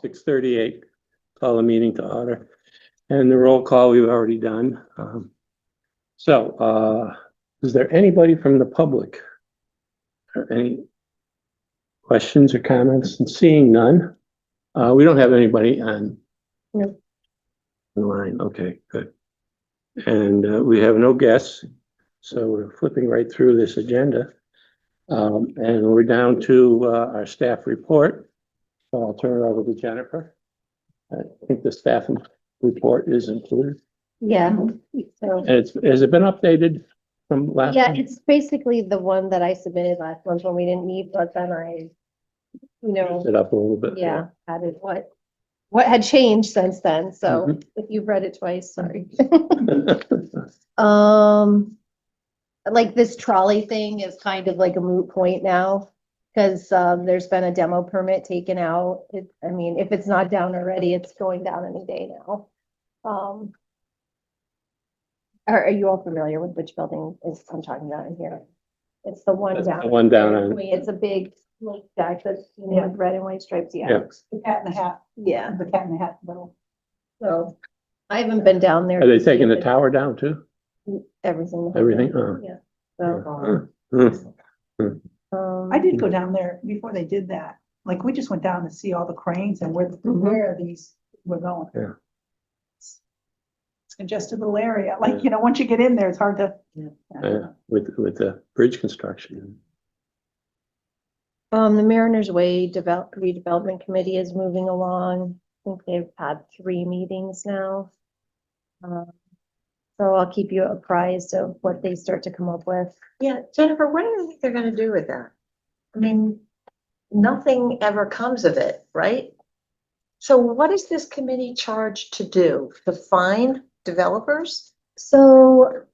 6:38, call the meeting to order. And the roll call we've already done. Is there anybody from the public? Or any questions or comments? And seeing none, we don't have anybody on the line. Okay, good. And we have no guests, so we're flipping right through this agenda. And we're down to our staff report. So I'll turn it over to Jennifer. I think the staff report is included. Yeah. So, And has it been updated from last? yeah, time? it's basically the one that I submitted last month when we didn't meet, but then I, It up a little bit. yeah, added what had changed since then. So Mhm. if you've read it twice, sorry. Yeah. Like this trolley thing is kind of like a moot point now. Cause there's been a demo permit taken out. I mean, if it's not down already, it's going down any day now. Are you all familiar with which building is I'm talking about in here? It's the one That's down. the one down on. It's a big like deck that's with red and white stripes. Yeah. Yeah. The Cat in the Hat, Yeah. the Cat in the Hat little. So I haven't been down there. Are they to see taking the if tower down too? Everything. Everything? Oh. Yeah. So, I did go down there before they did that. Like, we just went down to see all the cranes and where these were going. Yeah. It's congested little area. Like, once you get in there, it's hard to. With the bridge construction. the Mariners Way redevelopment committee is moving along. I think they've had 3 meetings now. So I'll keep you apprised of what they start to come up with. Yeah, Jennifer, what do you think they're gonna do with that? I mean, nothing ever comes of it, right? So what is this committee charged to do? To find developers? So,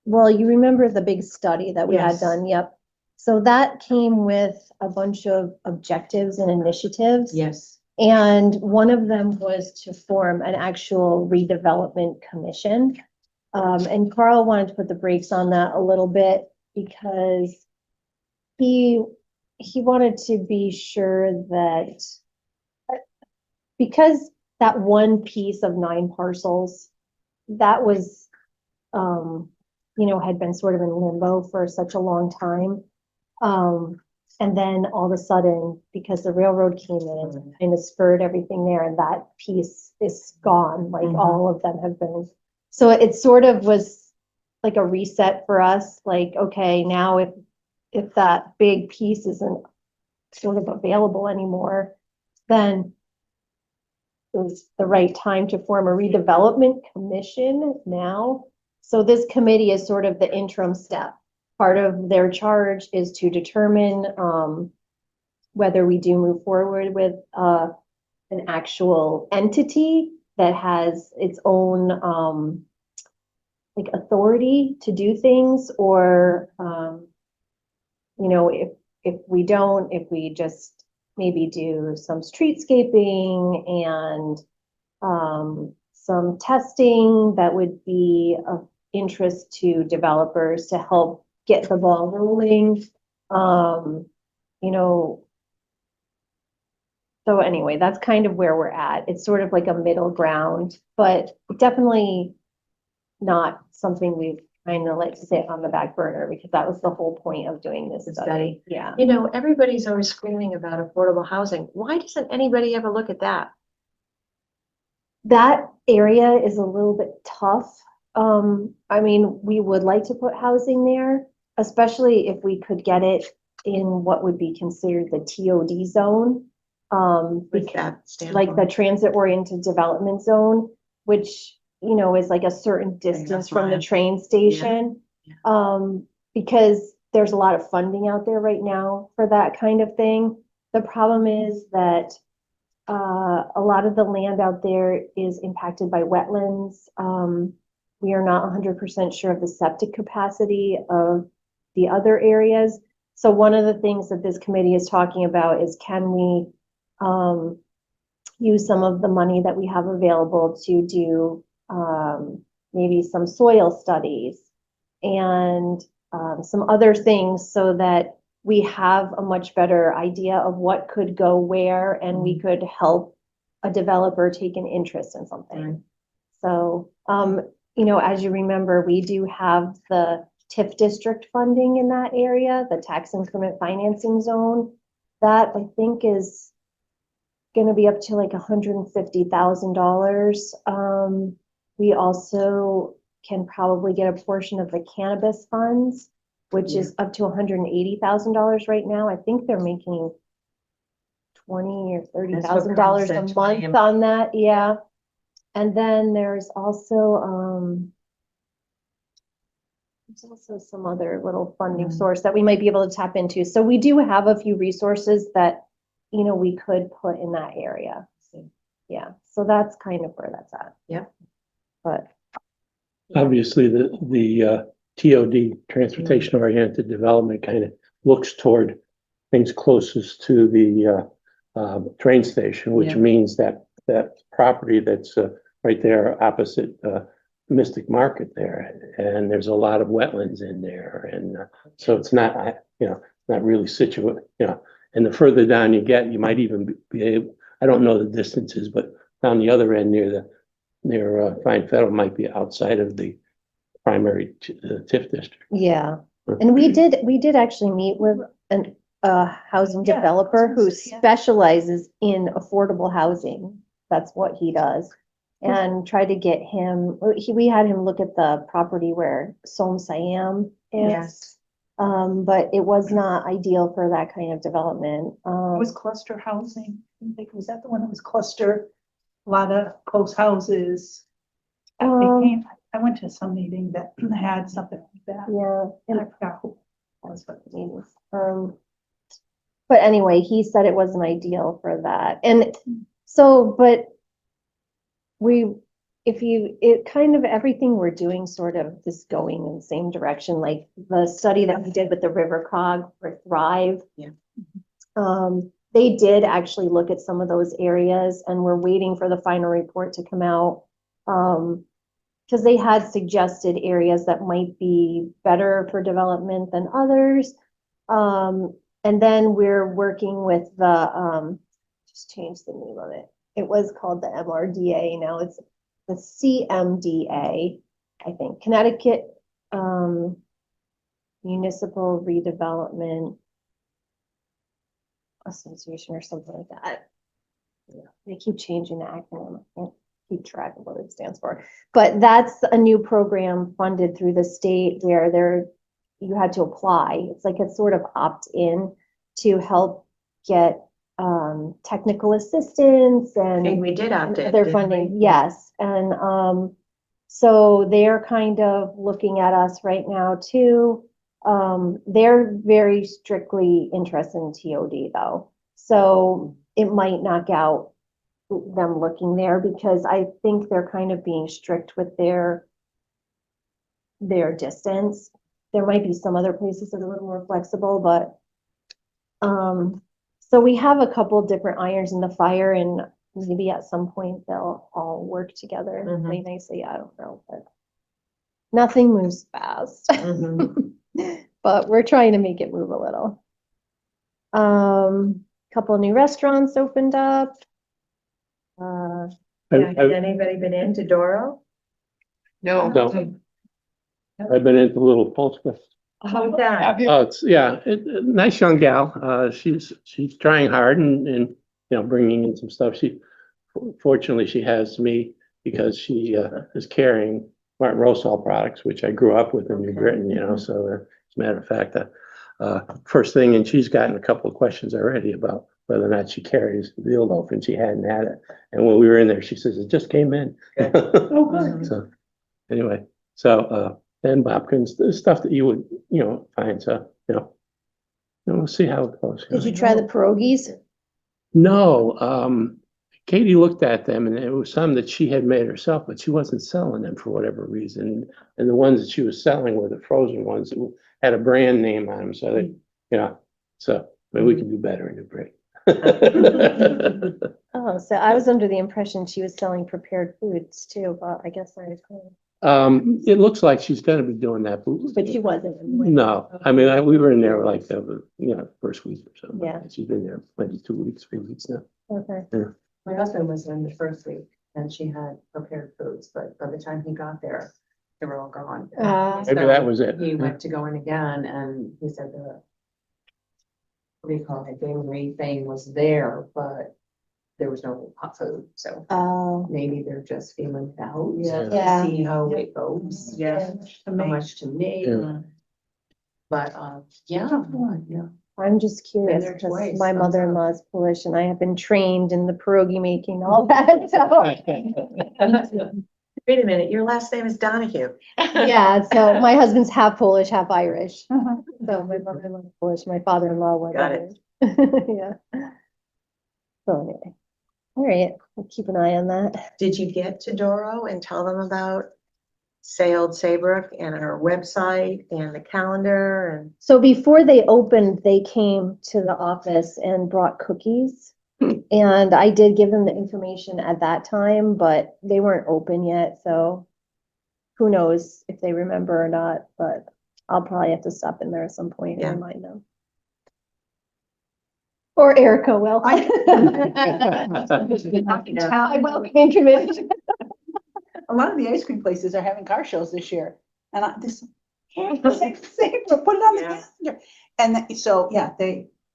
well, you remember the big study that we had Yes. done? Yep. So that came with a bunch of objectives and initiatives. Yes. And one of them was to form an actual redevelopment commission. And Carl wanted to put the brakes on that a little bit because he wanted to be sure that because that one piece of 9 parcels, that was, had been sort of in limbo for such a long time. And then all of a sudden, because the railroad came in and kind of spurred everything there, and that piece is gone, like all of them have been. So it sort of was like a reset for us, like, okay, now if that big piece isn't sort of available anymore, then it was the right time to form a redevelopment commission now. So this committee is sort of the interim step. Part of their charge is to determine whether we do move forward with an actual entity that has its own like authority to do things, or if we don't, if we just maybe do some streetscaping and some testing that would be of interest to developers to help get the ball rolling. So anyway, that's kind of where we're at. It's sort of like a middle ground, but definitely not something we've kind of let sit on the back burner, because that was the whole point of doing this study. Yeah. Everybody's always screaming about affordable housing. Why doesn't anybody ever look at that? That area is a little bit tough. I mean, we would like to put housing there, especially if we could get it in what would be considered the TOD zone. Like the transit oriented development zone, which, is like a certain distance from the train station. Because there's a lot of funding out there right now for that kind of thing. The problem is that a lot of the land out there is impacted by wetlands. We are not 100% sure of the septic capacity of the other areas. So one of the things that this committee is talking about is, can we use some of the money that we have available to do maybe some soil studies and some other things, so that we have a much better idea of what could go where, and we could help a developer take an interest in Right. something. So, you know, as you remember, we do have the TIF district funding in that area, the tax increment financing zone. That I think is gonna be up to like $150,000. We also can probably get a portion of the cannabis funds, which is up to $180,000 right now. I think they're making $20,000 or $30,000 a said, 20. month on that, yeah. And then there's also some other little funding source that we might be able to tap into. So we do have a few resources that, you know, we could put in that area. Yeah, so that's kind of where that's at. Yep. But Obviously, the TOD, transportation oriented development, kind of looks toward things closest to the train station, which Yeah. means that property that's right there opposite Mystic Market there, and there's a lot of wetlands in there, and so it's not, you know, not really situated, you know. And the further down you get, you might even be able, I don't know the distances, but down the other end near Fine Federal might be outside of the primary TIF district. yeah, and we did actually meet with a housing Yeah, developer I was who gonna say, yeah. specializes in affordable housing. That's what he does. And try to get him, we had him look at the property where Som Siam is. Yes. But it was not ideal for that kind of development. It was cluster housing. I think, was that the one that was cluster? A lot of close houses. They came, I went to some meeting that had something like that. yeah, And and I forgot who it was, but but anyway, he said it wasn't ideal for that. And so, but it kind of, everything we're doing sort of is going in the same direction, like the study that we did with the River Cog for Thrive. Yeah. They did actually look at some of those areas, and we're waiting for the final report to come out. Because they had suggested areas that might be better for development than others. And then we're working with just changed the name of it. It was called the MRDA, now it's the CMDA, I think, Connecticut Municipal Redevelopment Association or something like that. Yeah, they keep changing the acronym. I can't keep track of what it stands for. But that's a new program funded through the state where you had to apply. It's like a sort of opt-in to help get technical assistance I think and we did opt in. other didn't funding, we? yes. And so they're kind of looking at us right now too. They're very strictly interested in TOD though. So it might knock out them looking there because I think they're kind of being strict with their distance. There might be some other places that are a little more flexible, but so we have a couple different irons in the fire, and maybe at some point they'll all work together Mhm. really nicely. I don't know, but nothing moves fast. Mhm. But we're trying to make it move a little. Couple new restaurants opened up. Yeah, has anybody been into Doro? No, I've been into Little Polska. How's that? Oh, it's, yeah, nice young gal. She's trying hard and, you know, bringing in some stuff. Fortunately, she has me because she, is carrying Martin Rosal products, which I grew up with in New Okay. Britain, you know, so as a matter of fact, first thing, and she's gotten a couple of questions already about whether or not she carries the veal loaf, and she hadn't had it. And when we were in there, she says, it just came in. Good. Oh, good. So, anyway, and Bobkins, the stuff that you would, you know, find, so, you know, we'll see how it goes. Did you try the pierogies? No, Katie looked at them and it was some that she had made herself, but she wasn't selling them for whatever reason. And the ones that she was selling were the frozen ones that had a brand name on them, so they, you know, so maybe we can do better in New Britain. Oh, so I was under the impression she was selling prepared foods too, but I guess I was wrong. It looks like she's gonna be doing that, But she wasn't. no, I mean, we were in there like the, first week or something. Yeah. She's been there maybe 2 weeks, 3 weeks now. Okay. My husband was in the first week and she had prepared foods, but by the time he got there, they were all gone. Maybe that was it. He went to go in again and he said the, what do you call it, bakery thing was there, but there was no hot food, so Oh, maybe they're just feeling out. Yeah. To Yeah. see how it goes, Yeah. how much to make. Yeah. But, yeah, yeah. I'm just curious there because twice, my thumbs up. mother-in-law is Polish and I have been trained in the pierogi making, all that, so. Wait a minute, your last name is Donahue. Yeah, so my husband's half Polish, half Irish. Uh-huh. So my mother-in-law is Polish, my father-in-law was Got it. Irish. Yeah. So anyway, all right, we'll keep an eye on that. Did you get to Doro and tell them about Say Old Saybrook and our website and the calendar and? So before they opened, they came to the office and brought cookies. And I did give them the information at that time, but they weren't open yet, so who knows if they remember or not, but I'll probably have to stop in there at some point Yeah. and remind them. Or Erica will. I I welcome committee. A lot of the ice cream places are having car shows this year, and put it on the Yeah. calendar. And so, yeah,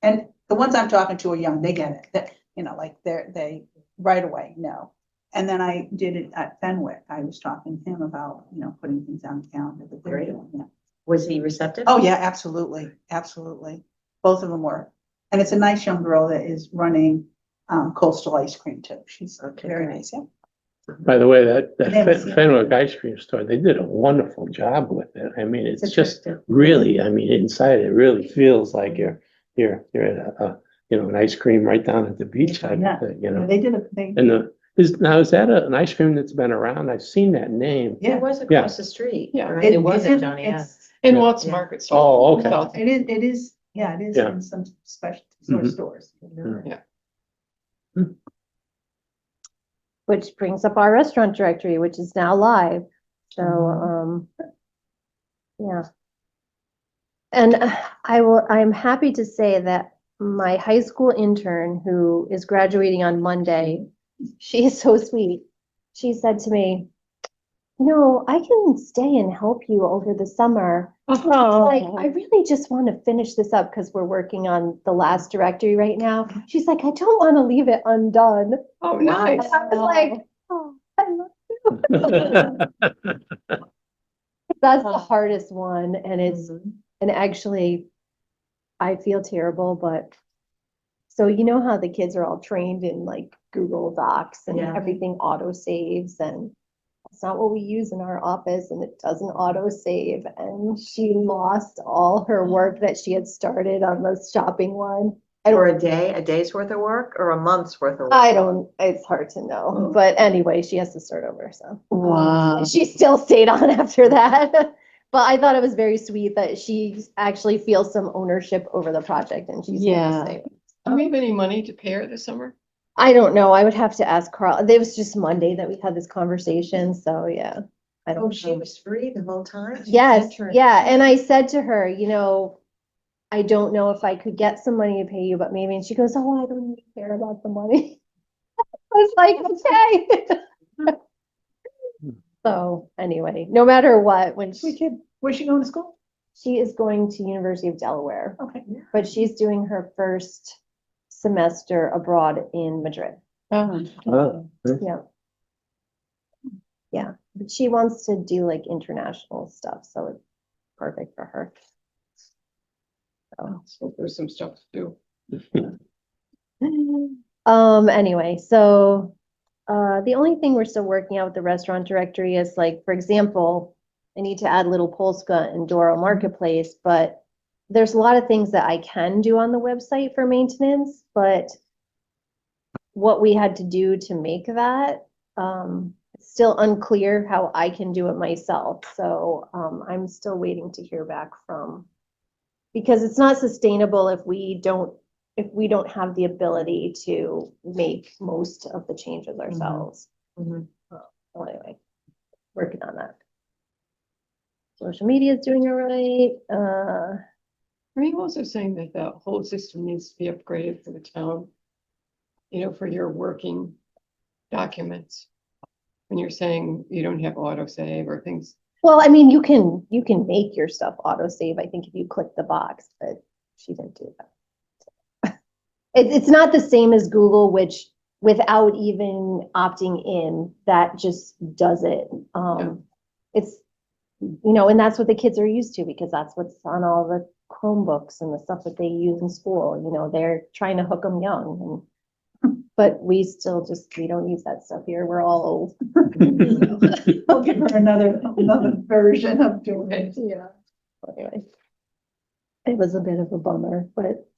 and the ones I'm talking to are young, they get it, that, like they right away know. And then I did it at Fenwick, I was talking to him about, putting things on the calendar that they're Great. doing, yeah. Was he receptive? Oh, yeah, absolutely, absolutely, both of them were. And it's a nice young girl that is running Coastal Ice Cream too, she's Okay, very great. nice, yeah. By the way, that Never seen it. Fenwick ice cream store, they did a wonderful job with it. I mean, it's just attractive. really, I mean, inside it really feels like you're at an ice cream right down at the beach type Yeah. of thing, They did a thing, And is that an ice cream that's been around? I've seen that name. yeah. It was Yeah. across the street, Yeah. right? It wasn't Johnny It's- In Yeah. Watts Yeah. Market. Store. Oh, okay. South. It is, yeah, it is Yeah. in some specialty store Mhm. stores. Which brings up our restaurant directory, which is now live. So, yeah. And I'm happy to say that my high school intern, who is graduating on Monday, she is so sweet. She said to me, I can stay and help you over the summer. Like, I really just want to finish this up because we're working on the last directory right now. She's like, I don't want to leave it undone. Oh, And nice. I was like, oh, I love you. That's the hardest one, and and actually, I feel terrible, but so you know how the kids are all trained in like Google Docs and Yeah. everything auto saves, and that's not what we use in our office, and it doesn't auto save, and she lost all her work that she had started on the shopping one. For a day's worth of work or a month's worth of work? It's hard to know, but anyway, she has to start over, so. Wow. She still stayed on after that. But I thought it was very sweet that she actually feels some ownership over the project and she's Yeah. gonna stay. Do we have any money to pay her this summer? I don't know. I would have to ask Carl. It was just Monday that we had this conversation, so yeah. I Oh, don't she know. was free the whole time? Yes, Intern. yeah, and I said to her, I don't know if I could get some money to pay you, but maybe, and she goes, oh, I don't even care about the money. I was like, okay. So anyway, no matter what, when Sweet kid, where's she going to school? she is going to University of Delaware, Okay. but she's doing her first semester abroad in Madrid. Oh, Yeah. Yeah, but she wants to do like international stuff, so it's perfect for her. So there's some stuff to do. Anyway, so the only thing we're still working out with the restaurant directory is like, for example, I need to add Little Polska and Doro Marketplace, but there's a lot of things that I can do on the website for maintenance, but what we had to do to make that, it's still unclear how I can do it myself. So I'm still waiting to hear back from, because it's not sustainable if we don't have the ability to make most of the changes ourselves. Mhm. So anyway, working on that. social media is doing it right, Are you also saying that the whole system needs to be upgraded for the town? You know, for your working documents? When you're saying you don't have autosave or things, well, I mean, you can make your stuff autosave, I think, if you click the box, but she didn't do that. It's not the same as Google, which without even opting in, that just does it. It's, and that's what the kids are used to because that's what's on all the Chromebooks and the stuff that they use in school, they're trying to hook them young. But we don't use that stuff here. We're all old. I'll give her another version of doing it. Yeah. Anyway, it was a bit of a bummer, but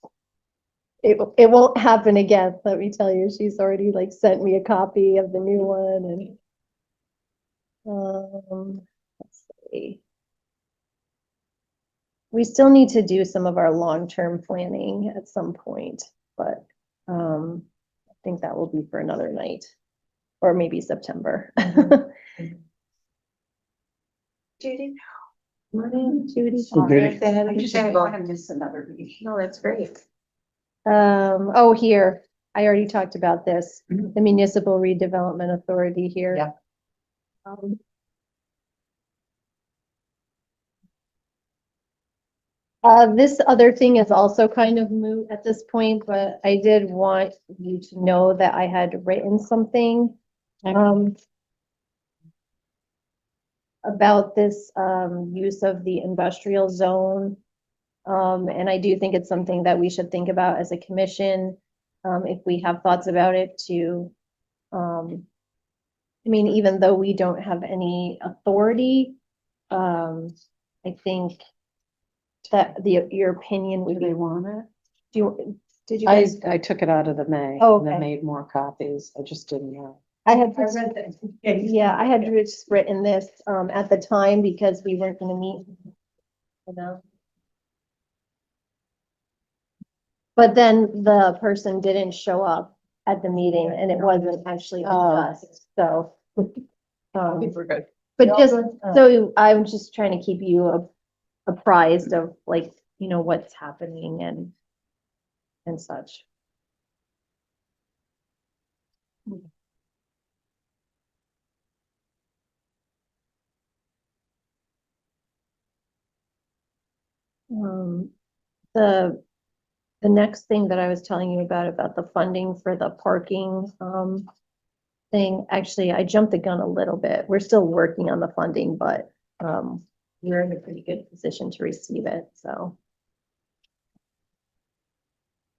it won't happen again. Let me tell you, she's already like sent me a copy of the new one and let's see. We still need to do some of our long-term planning at some point, but I think that will be for another night or maybe September. Judy? Morning, Judy. So Judy, I just didn't want to miss another meeting. No, that's great. Oh, here, I already talked about this, the Municipal Redevelopment Authority here. Yeah. This other thing is also kind of moot at this point, but I did want you to know that I had written something, about this, use of the industrial zone. And I do think it's something that we should think about as a commission, if we have thoughts about it to, I mean, even though we don't have any authority, I think that your opinion would Do be, they want it? did you guys? I took it out of the May Oh, and then okay. made more copies. I just didn't know. I had, I read that. yeah, I had just written this, at the time because we weren't gonna meet. But then the person didn't show up at the meeting and it wasn't actually discussed, so. we're good. But just, so I'm just trying to keep you apprised of like, what's happening and such. The next thing that I was telling you about the funding for the parking, thing, actually, I jumped the gun a little bit. We're still working on the funding, but, we're in a pretty good position to receive it, so.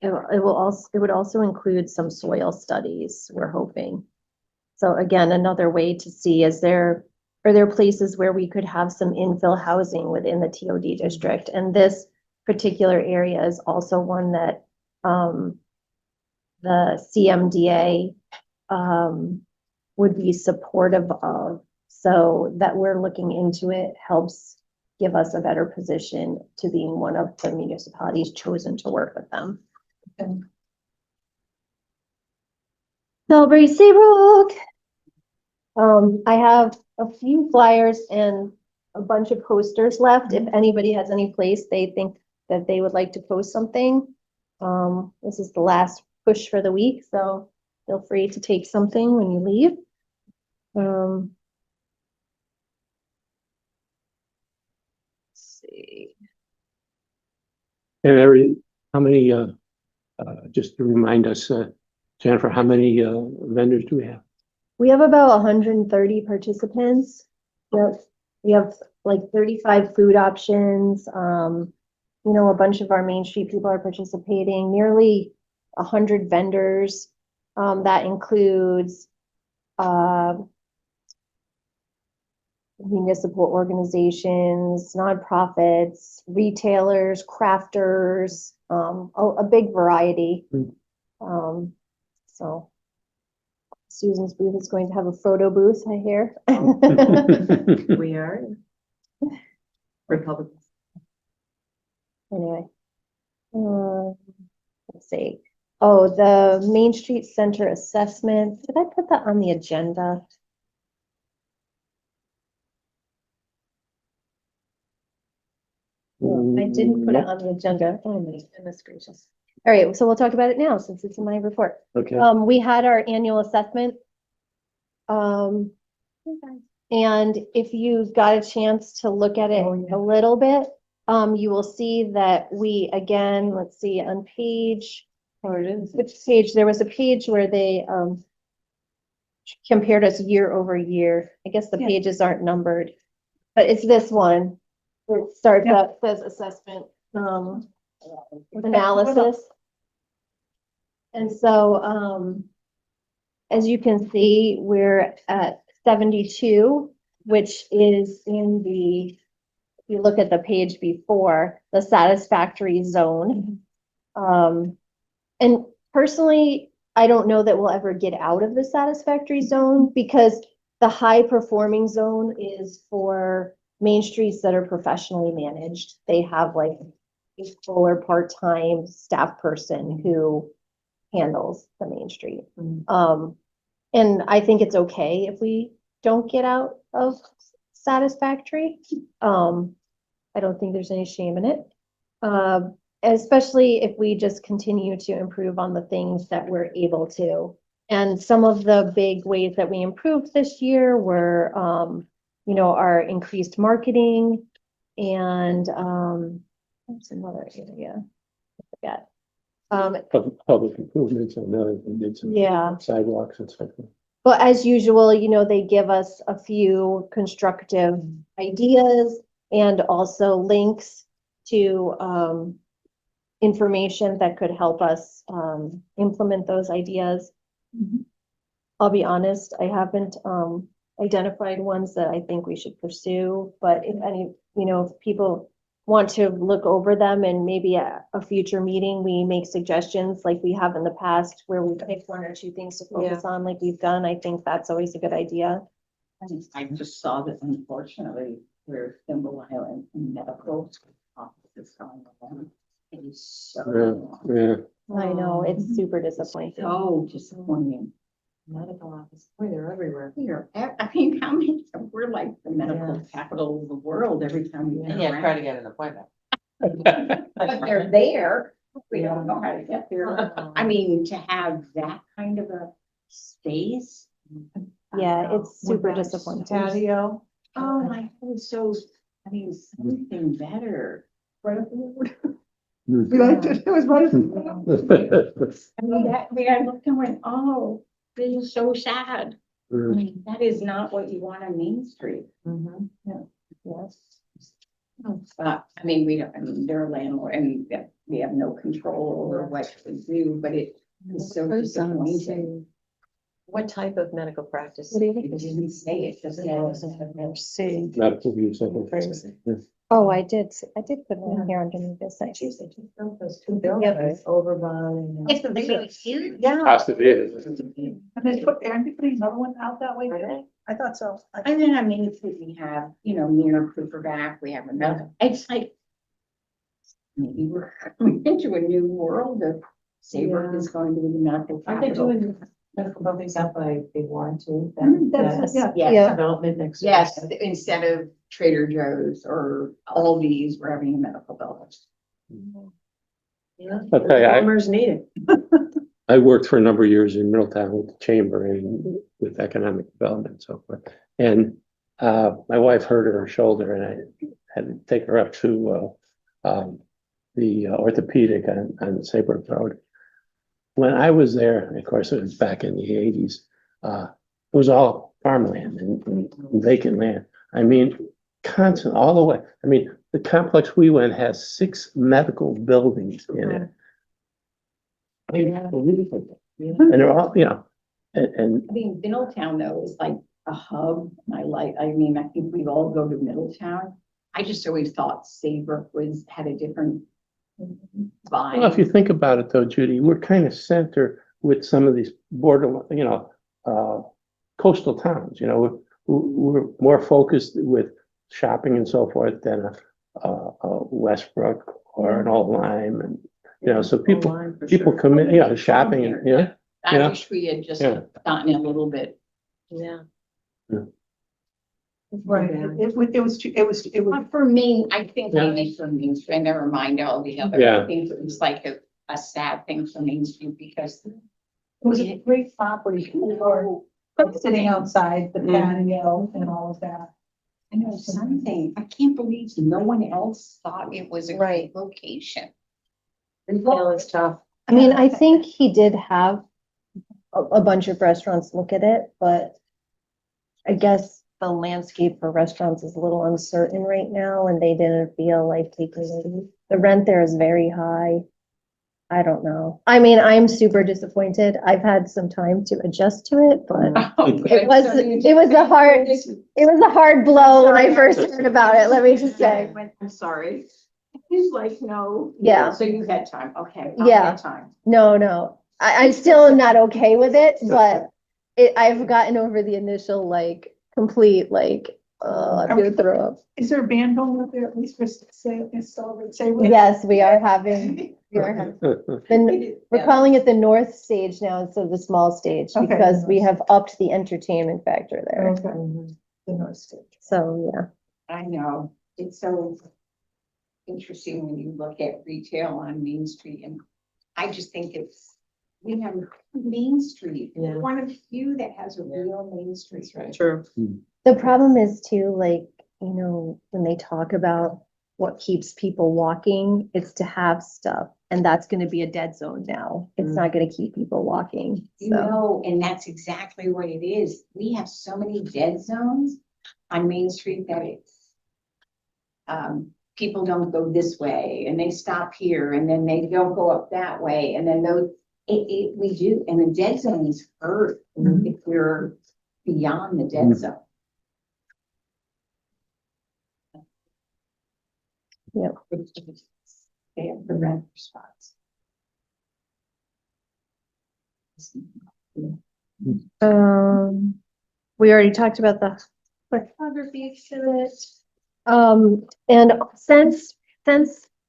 It would also include some soil studies, we're hoping. So again, another way to see are there places where we could have some infill housing within the TOD district? And this particular area is also one that, the CMDA, would be supportive of, so that we're looking into it helps give us a better position to being one of the municipalities chosen to work with them. Celebrate Saybrook. I have a few flyers and a bunch of posters left. If anybody has any place they think that they would like to post something, this is the last push for the week, so feel free to take something when you leave. Let's see. and how many, just to remind us, Jennifer, how many vendors do we have? We have about 130 participants. Yep. We have like 35 food options. A bunch of our Main Street people are participating, nearly 100 vendors. That includes municipal organizations, nonprofits, retailers, crafters, a big variety. So Susan's booth is going to have a photo booth, I hear. We are Republicans. Anyway, let's see. Oh, the Main Street Center assessment. Did I put that on the agenda? I didn't put it on the agenda. Oh my goodness gracious. All right, so we'll talk about it now since it's in my report. Okay, We had our annual assessment. And if you've got a chance to look at it a little bit, you will see that we, again, let's see, on page, which page, there was a page where they, compared us year over year. I guess the Yeah. pages aren't numbered, but it's this one. It starts Yeah. out, says assessment, analysis. And so, as you can see, we're at 72, which is in the, if you look at the page before, the satisfactory zone. And personally, I don't know that we'll ever get out of the satisfactory zone because the high performing zone is for main streets that are professionally managed. They have like a full or part-time staff person who handles the main street. And I think it's okay if we don't get out of satisfactory. I don't think there's any shame in it. Especially if we just continue to improve on the things that we're able to. And some of the big ways that we improved this year were, our increased marketing and, what's another area? I forget. public improvements, I know they did some Yeah. sidewalks and stuff. But as usual, they give us a few constructive ideas and also links to information that could help us implement those ideas. I'll be honest, I haven't identified ones that I think we should pursue, but if any, if people want to look over them and maybe at a future meeting, we make suggestions like we have in the past where we pick one or two things to focus on like we've done. I think that's always a good idea. I just saw that unfortunately, we're Thimble Island medical office is going on. It is so, Yeah, I know, it's super disappointing. so disappointing. Medical office, boy, they're everywhere. I mean, how many, we're like the medical capital of the world every time we. Yeah, try to get an appointment. But they're there. We don't know how to get there. I mean, to have that kind of a space. Yeah, it's super With that disappointing. Patio. Oh, my, so, I mean, something better. Right up the road. Hmm. We liked it. It was right up the road. I looked and went, oh, this is so sad. I Mm. mean, that is not what you want on Main Street. Yes. But, I mean, they're a landlord and we have no control over what we do, but it is so disappointing. What type of medical practice? What do you think? It didn't say it, just said. Medical use, I think. Yeah. Oh, I did put it in here underneath this. I choose it. Those two buildings over by. It's really huge. Yeah. Possibly is. And aren't they putting another one out that way? Are they? I thought so. And then, I mean, if we have, near Cooperback, we have another, it's like. Maybe we're coming into a new world of Saybrook is going to be the medical Aren't they capital. doing medical buildings out by Big Warren too? That's- yeah. Yes. Yeah. Development next. Yes, instead of Trader Joe's or Aldi's, we're having a medical building. Yeah. I'll tell you, Farmers need it. I worked for a number of years in Middletown with the chamber and with economic development and so forth. And my wife hurt her shoulder and I had to take her up to the orthopedic on Saybrook Road. When I was there, of course, it was back in the 80s, it was all farmland and vacant land. I mean, constant, all the way. I mean, the complex we went has 6 medical buildings in it. Unbelievable. And they're all, and I mean, Middletown though is like a hub. I mean, I think we all go to Middletown. I just always thought Saybrook had a different well, if vibe. you think about it though, Judy, we're kind of center with some of these border, coastal towns, we're more focused with shopping and so forth than a Westbrook or an Old Lyme and, so people come in, shopping and, yeah. I wish we had just Yeah. gotten a little bit. Yeah. Right, it was, But for me, I think Yeah. mainly for Main Street, never mind all the other. Yeah. I think it was like a sad thing for Main Street because. it was a great property for sitting outside the patio and all of that. I know something, I can't believe no one else thought it was a Right. great location. Retail is tough. I mean, I think he did have a bunch of restaurants look at it, but I guess the landscape for restaurants is a little uncertain right now and they didn't feel like taking it. The rent there is very high. I don't know. I mean, I'm super disappointed. I've had some time to adjust to it, but it was a hard blow when I first heard about it, let me just say. I'm sorry. He's like, no. Yeah. So you had time, okay. Yeah. Time. No. I'm still not okay with it, but I've gotten over the initial like complete like, I'm gonna throw up. Is there a band going up there at least for celebrate Saybrook? Yes, we are having, we're calling it the North Stage now instead of the small stage Okay. because we have upped the entertainment factor there. Okay. The North Stage. So, yeah. I know, it's so interesting when you look at retail on Main Street and I just think we have Main Street, Yeah. one of the few that has a real Main Street. Right. True. The problem is too, like, you know, when they talk about what keeps people walking, it's to have stuff. And that's gonna be a dead zone now. It's not gonna keep people walking, You so. know, and that's exactly what it is. We have so many dead zones on Main Street that it's people don't go this way and they stop here and then they don't go up that way. And then we do, and the dead zones hurt if we're beyond the dead zone. Yep. They have the red spots. We already talked about the photography exhibit. And since,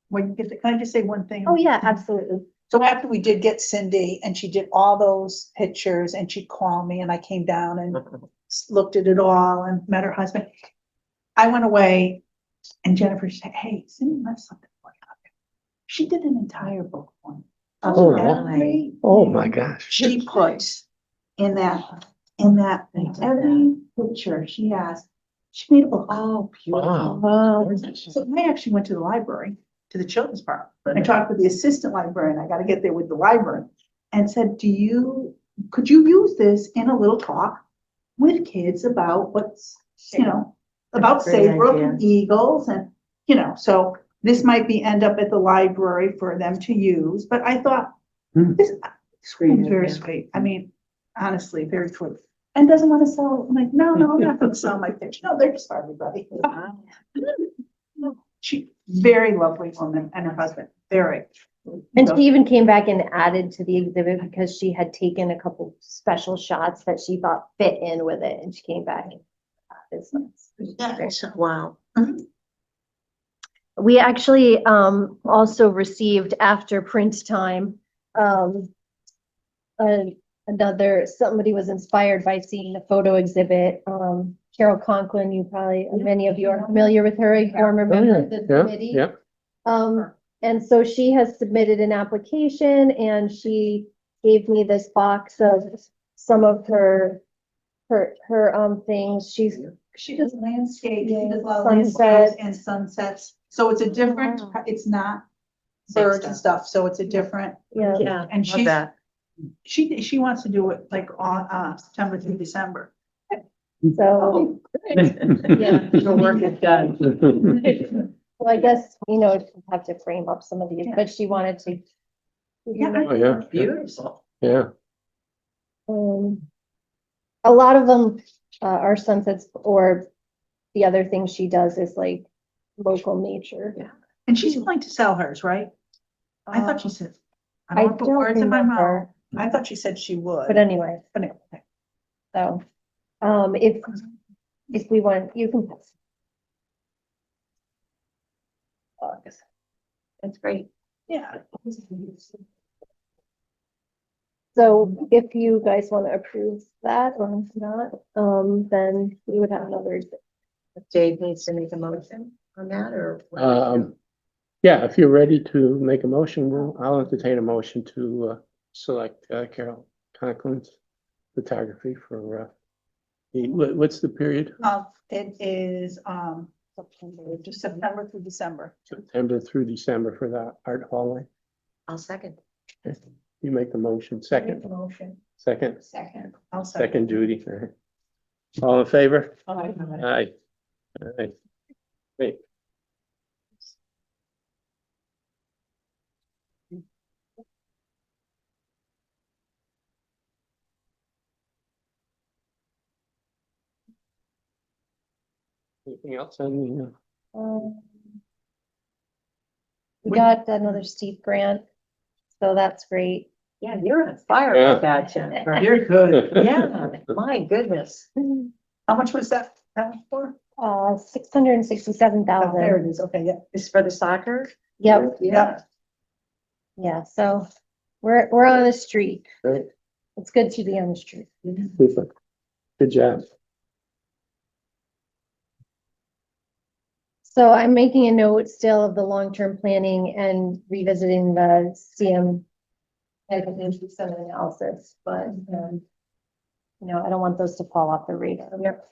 When you get, can I just say one thing? oh yeah, absolutely. So after we did get Cindy and she did all those pictures and she called me and I came down and looked at it all and met her husband. I went away and Jennifer said, hey, Cindy left something for you out there. She did an entire book for me. Oh, Every Oh, my gosh. she put in that thing, every picture she has, she made a book. Oh, Wow. Wow. So I actually went to the library, to the children's park. I talked with the assistant librarian. I gotta get there with the library and said, could you use this in a little talk with kids about what's, about Great Saybrook idea. and Eagles and, so this might end up at the library for them to use, but I thought, Hmm. this Great is very idea. sweet. I mean, honestly, very sweet. And doesn't want to sell, I'm like, no, I'm not gonna sell my picture. No, they're just for everybody. She, very lovely woman and her husband, very. And she even came back and added to the exhibit because she had taken a couple special shots that she thought fit in with it, and she came back. It's nice. Wow. We actually also received after print time, somebody was inspired by seeing the photo exhibit. Carol Conklin, many of you are familiar with her, a former member of the committee. Yeah. And so she has submitted an application and she gave me this box of some of her things. She does landscape, she does a lot of Sunsets. landscapes and sunsets, so it's a different, Wow. it's not Same birds and stuff, so it's a different, Yeah, Yeah, and love that. she wants to do it like on September through December. so, yeah. The work is done. Well, I guess, we'll have to frame up some of these, but she wanted to. Yeah. Oh, yeah. Beautiful. Yeah. A lot of them are sunsets, or the other thing she does is like local nature. Yeah. And she's going to sell hers, right? I thought she said. I don't wanna put don't words in my mouth. remember, I thought she said she would. but anyway, But anyway, so, if we want, you can. That's great. yeah. So if you guys want to approve that or not, then we would have another Dave needs to make a motion on that, or? Yeah, if you're ready to make a motion, I'll entertain a motion to select Carol Conklin's photography for what's the period? It is, September through December. September through December for the art hallway. I'll second. You make the motion, second, Motion. second, Second. I'll second. second, Judy. All in favor? Aye. Aye. Aye. Great. Anything else on the, We got another steep grant, so that's great. Yeah, you're on fire Yeah. with that, Jennifer. You're good. Yeah, my goodness. How much was that for? 667,000. Oh, there it is. Okay, yeah. This is for the soccer? Yep, Yeah. yeah, so we're on the street. Right. It's good to be on the street. Super. Good job. So I'm making a note still of the long-term planning and revisiting the CM some analysis, but you know, I don't want those to fall off the radar. Yep.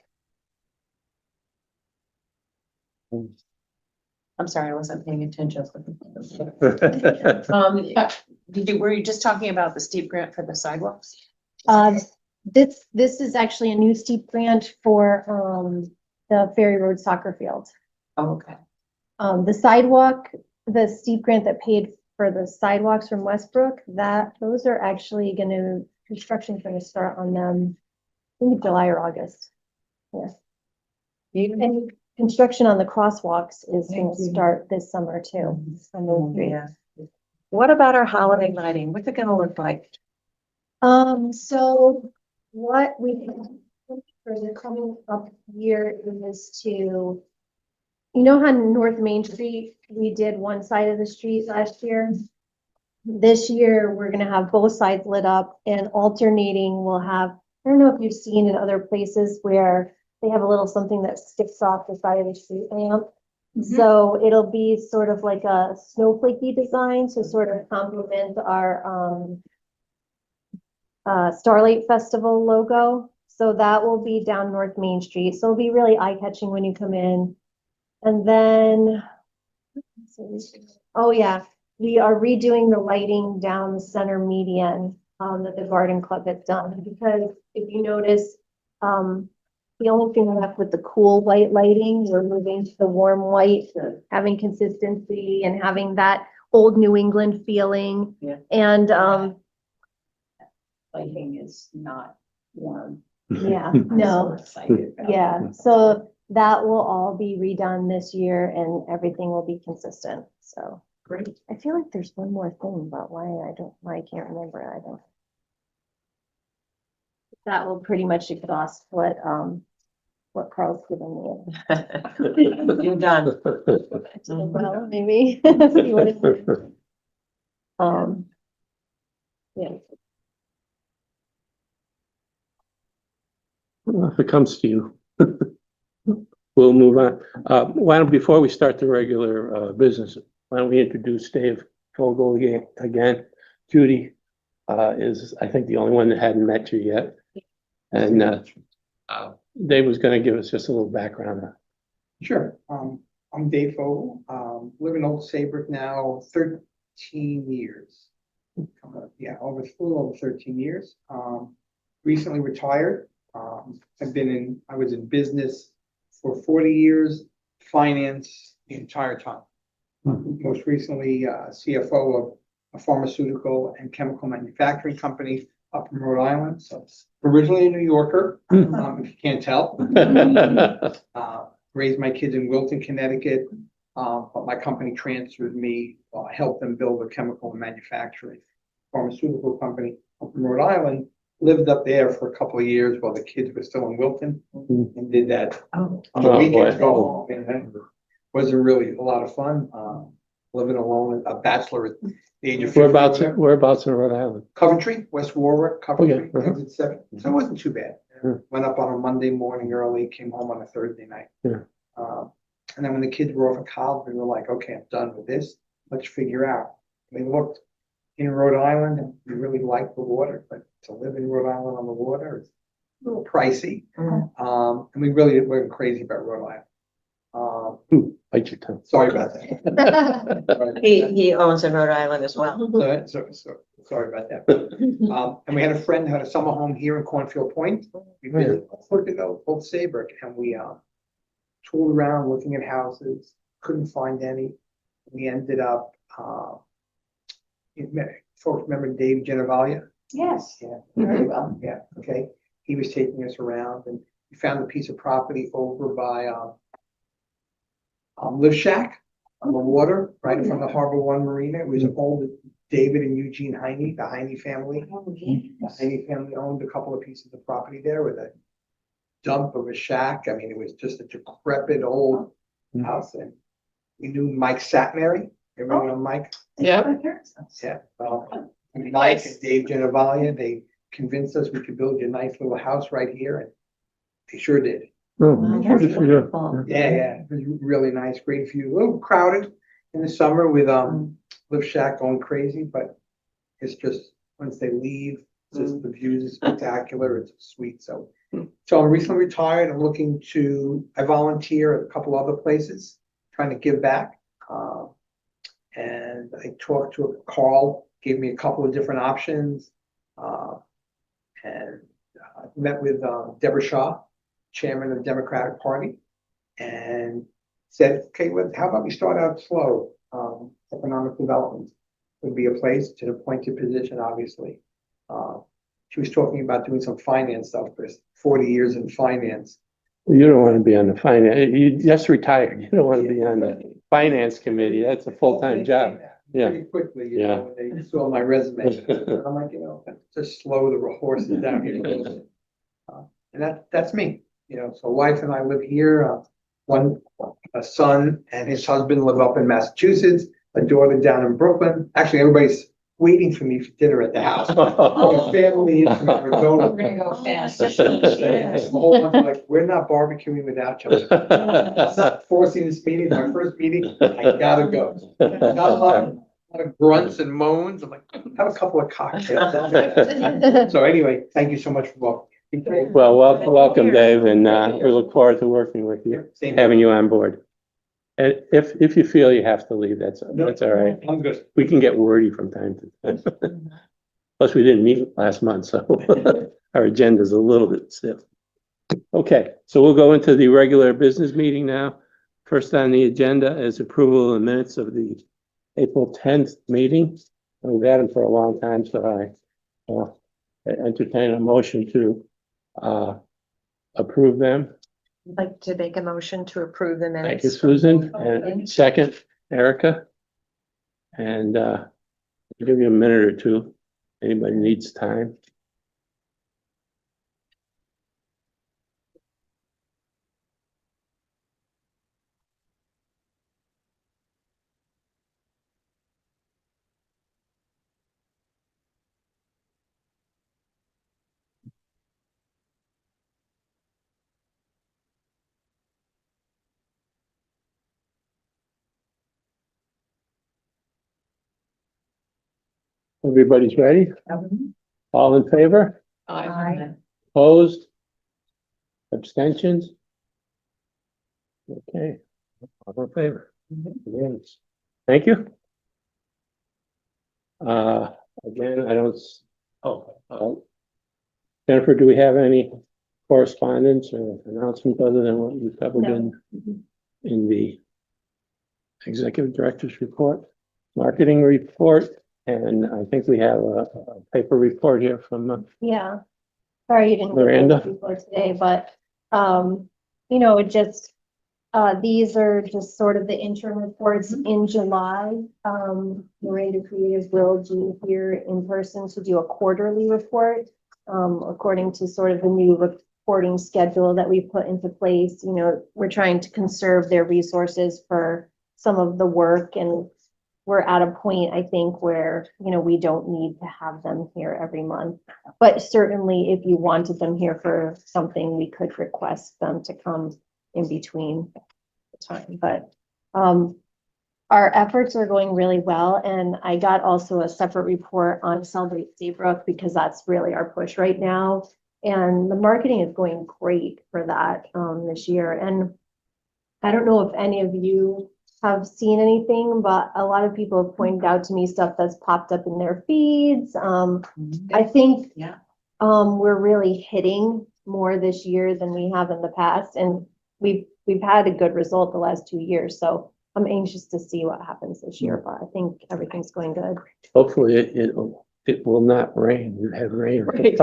I'm sorry, I wasn't paying attention. Were you just talking about the steep grant for the sidewalks? This is actually a new steep grant for the Ferry Road soccer field. Oh, okay. The sidewalk, the steep grant that paid for the sidewalks from Westbrook, those are actually construction's gonna start on them, I think July or August. Yeah. And construction on the crosswalks is gonna start this summer too. On those streets. Yeah. What about our holiday lighting? What's it gonna look like? So what we for the coming up year is to, you know how North Main Street, we did one side of the street last year? This year, we're gonna have both sides lit up and alternating, we'll have, I don't know if you've seen in other places where they have a little something that sticks off the side of the street lamp. So it'll be sort of like a snowflakey design to sort of complement our Starlight Festival logo. So that will be down North Main Street. So it'll be really eye-catching when you come in. And then, oh yeah, we are redoing the lighting down the center median that the garden club has done. Because if you notice, the only thing left with the cool white lighting, we're moving to the warm white, having consistency and having that old New England feeling. Yeah. And Lighting is not warm. yeah, I'm no. so excited about Yeah, it. so that will all be redone this year and everything will be consistent, so. Great. I feel like there's one more thing, but why I can't remember it, I don't. That will pretty much exhaust what Carl's given me. You're done. Well, maybe. See what it is. Yeah. Well, if it comes to you. We'll move on. Why don't, before we start the regular business, why don't we introduce Dave Fogel again? Judy is, I think, the only one that hadn't met you yet. And Dave was gonna give us just a little background. Sure. I'm Dave Fogel. Live in Old Saybrook now 13 years. Yeah, a little over 13 years. Recently retired. I was in business for 40 years, finance the entire time. Most recently, CFO of a pharmaceutical and chemical manufacturing company up in Rhode Island. So originally a New Yorker, if you can't tell. Raised my kids in Wilton, Connecticut, but my company transferred me, helped them build a chemical and manufacturing pharmaceutical company up in Rhode Island. Lived up there for a couple of years while the kids were still in Wilton and did that on the weekends. Go home, and that wasn't really a lot of fun. Living alone, a bachelor at the age of 50. Whereabouts in Rhode Island? Coventry, West Warwick, Coventry, Okay, exit 7. So it wasn't too bad. Yeah. Went up on a Monday morning early, came home on a Thursday night. Yeah. And then when the kids were off at college, we were like, okay, I'm done with this. Let's figure out. We looked in Rhode Island and we really liked the water, but to live in Rhode Island on the water is a little pricey. And we really went crazy about Rhode Island. Bite your tongue. Sorry about that. Sorry about that. He owns in Rhode Island as well. Sorry about that. And we had a friend who had a summer home here in Cornfield Point. We visited, looked at old Saybrook, and we toured around looking at houses, couldn't find any. We ended up, folks remember Dave Genavalia? Yes, Yeah. very well. Yeah, okay. He was taking us around and we found a piece of property over by Live Shack on the water, right from the Harbor One Marina. It was old David and Eugene Heine, the Heine family. The Heine family owned a couple of pieces of property there with a dump of a shack. I mean, it was just a decrepit old house. And we knew Mike Satmary. Everyone know Mike? Yeah. Yeah, well, Mike and Dave Genavalia, they convinced us we could build you a nice little house right here, and they sure did. Oh, That's good for you. wonderful. Yeah, it was really nice, great view, a little crowded in the summer with Live Shack going crazy, but it's just, once they leave, just the views is spectacular, it's sweet, so. So I'm recently retired, I'm looking to, I volunteer at a couple other places, trying to give back. And I talked to Carl, gave me a couple of different options. And met with Deborah Shaw, chairman of the Democratic Party, and said, okay, well, how about we start out slow? Economic development would be a place, to an appointed position, obviously. She was talking about doing some finance stuff, Chris, 40 years in finance. You don't want to be on the finance, you just retired, you don't want to be on the finance committee, that's a full-time job. Yeah. Pretty quickly, you know, when they saw my resume. I'm like, you know, just slow the horses down here. And that's me, you know, so wife and I live here, a son and his husband live up in Massachusetts, a daughter down in Brooklyn. Actually, everybody's waiting for me for dinner at the house. My family is from Arizona. We're gonna go fast. The whole bunch like, we're not barbecuing without you. I'm not forcing this meeting, my first meeting, I gotta go. Got a lot of grunts and moans. I'm like, have a couple of cocktails. So anyway, thank you so much for welcoming. Well, welcome, Dave, and we look forward to working with you, Same having you on board. And if you feel you have to leave, that's all right. I'm good. We can get wordy from time to time. Plus, we didn't meet last month, so our agenda's a little bit stiff. Okay, so we'll go into the regular business meeting now. First on the agenda is approval of the minutes of the April 10th meeting. We've had them for a long time, so I entertain a motion to approve them. I'd like to make a motion to approve the Thank minutes. you, Susan. And second, Erica. And I'll give you a minute or two. Anybody needs time. Everybody's ready? All in favor? Aye. Opposed? Abstentions? Okay, all in favor. Yes. Thank you. Again, I don't, Jennifer, do we have any correspondence or announcements other than what we've covered in the executive director's report, marketing report? And I think we have a paper report here from Yeah. Sorry you didn't get Miranda? those before today, but, you know, these are just sort of the interim reports in July. Miranda Creative will be here in person to do a quarterly report, according to sort of the new reporting schedule that we put into place. You know, we're trying to conserve their resources for some of the work and we're at a point, I think, where, we don't need to have them here every month. But certainly if you wanted them here for something, we could request them to come in between the time, but, our efforts are going really well, and I got also a separate report on Celebrate Saybrook because that's really our push right now. And the marketing is going great for that, this year. And I don't know if any of you have seen anything, but a lot of people have pointed out to me stuff that's popped up in their feeds. I think, Yeah. we're really hitting more this year than we have in the past, and we've had a good result the last 2 years, so I'm anxious to see what happens this year, but I think everything's going good. Hopefully it will not rain. We've had rain for Right.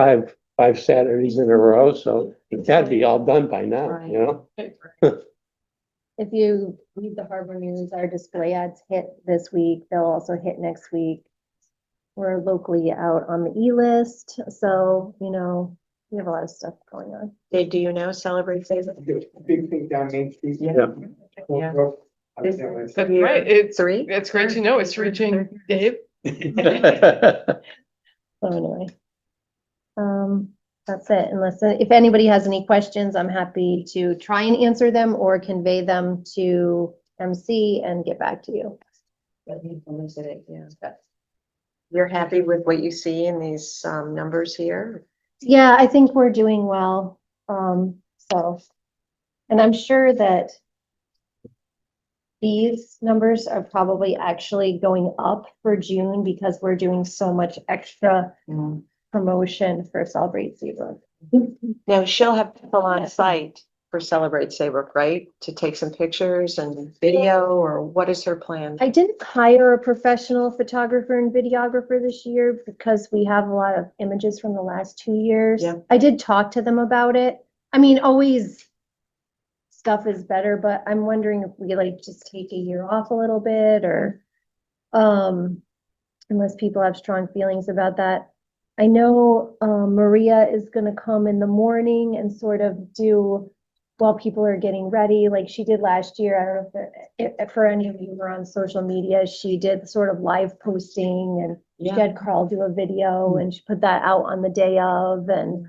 five Saturdays in a row, so it gotta be all done by now, Right. you know? If you read the Harbor News, our display ads hit this week, they'll also hit next week. We're locally out on the E-list, so, we have a lot of stuff going on. Dave, do you know Celebrate Saybrook? Big thing down Main Street. Yeah. Yeah. That's right. It's 3? It's great to know it's reaching Dave. So anyway. That's it, unless, if anybody has any questions, I'm happy to try and answer them or convey them to MC and get back to you. Yeah. You're happy with what you see in these numbers here? Yeah, I think we're doing well. So, and I'm sure that these numbers are probably actually going up for June because we're doing so much extra promotion for Celebrate Saybrook. Now, she'll have people on site for Celebrate Saybrook, right? To take some pictures and video, or what is her plan? I didn't hire a professional photographer and videographer this year because we have a lot of images from the last 2 years. Yeah. I did talk to them about it. I mean, always stuff is better, but I'm wondering if we just take a year off a little bit or, unless people have strong feelings about that. I know, Maria is gonna come in the morning and sort of do while people are getting ready, like she did last year. I don't know if for any of you who are on social media, she did sort of live posting and she had Carl do a video and she put that out on the day of, and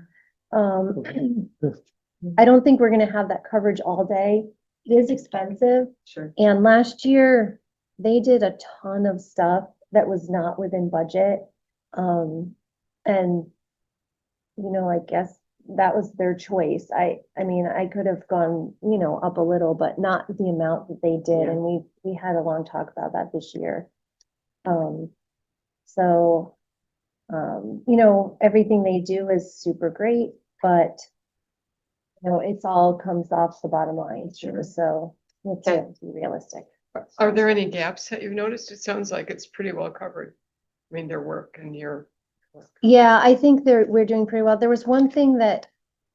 I don't think we're gonna have that coverage all day. It is expensive, Sure. and last year they did a ton of stuff that was not within budget. And I guess that was their choice. I mean, I could have gone, up a little, but not the amount that they did. Yeah. And we had a long talk about that this year. So, everything they do is super great, but it's all comes off the bottom line. Sure. So let's Okay. be realistic. Are there any gaps that you've noticed? It sounds like it's pretty well covered. I mean, their work and your work. Yeah, I think we're doing pretty well. There was one thing that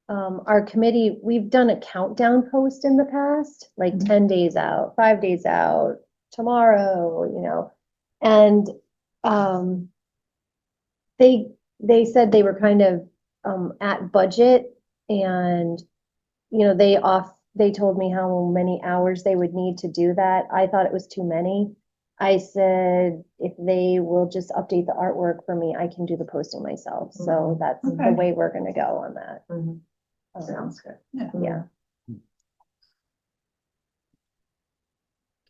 our committee, we've done a countdown post in the past, like 10 days out, 5 days out, tomorrow, and they said they were kind of at budget, and they told me how many hours they would need to do that. I thought it was too many. I said, if they will just update the artwork for me, I can do the posting myself. So that's Okay. the way we're gonna go on that. Mhm. Sounds good. Yeah.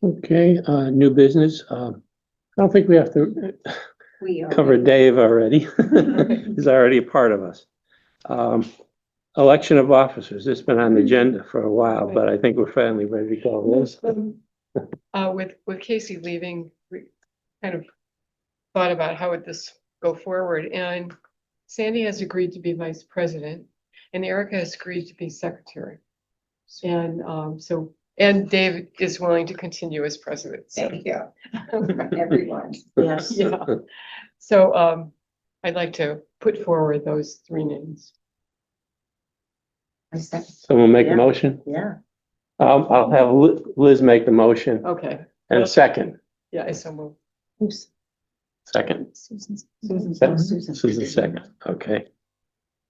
Okay, new business. I don't think we have to cover Dave already. He's already a part of us. Election of officers. It's been on the agenda for a while, but I think we're finally ready to go. Liz? With Casey leaving, we kind of thought about how would this go forward, and Sandy has agreed to be vice president, and Erica has agreed to be secretary. And and Dave is willing to continue as president. So. Thank you. Everyone. Yes. Yeah. So I'd like to put forward those 3 names. Someone make a Yeah. motion? Yeah. I'll have Liz make the motion Okay. and a second. Yeah, I so move. Oops. Second. Susan's. Susan second. Okay.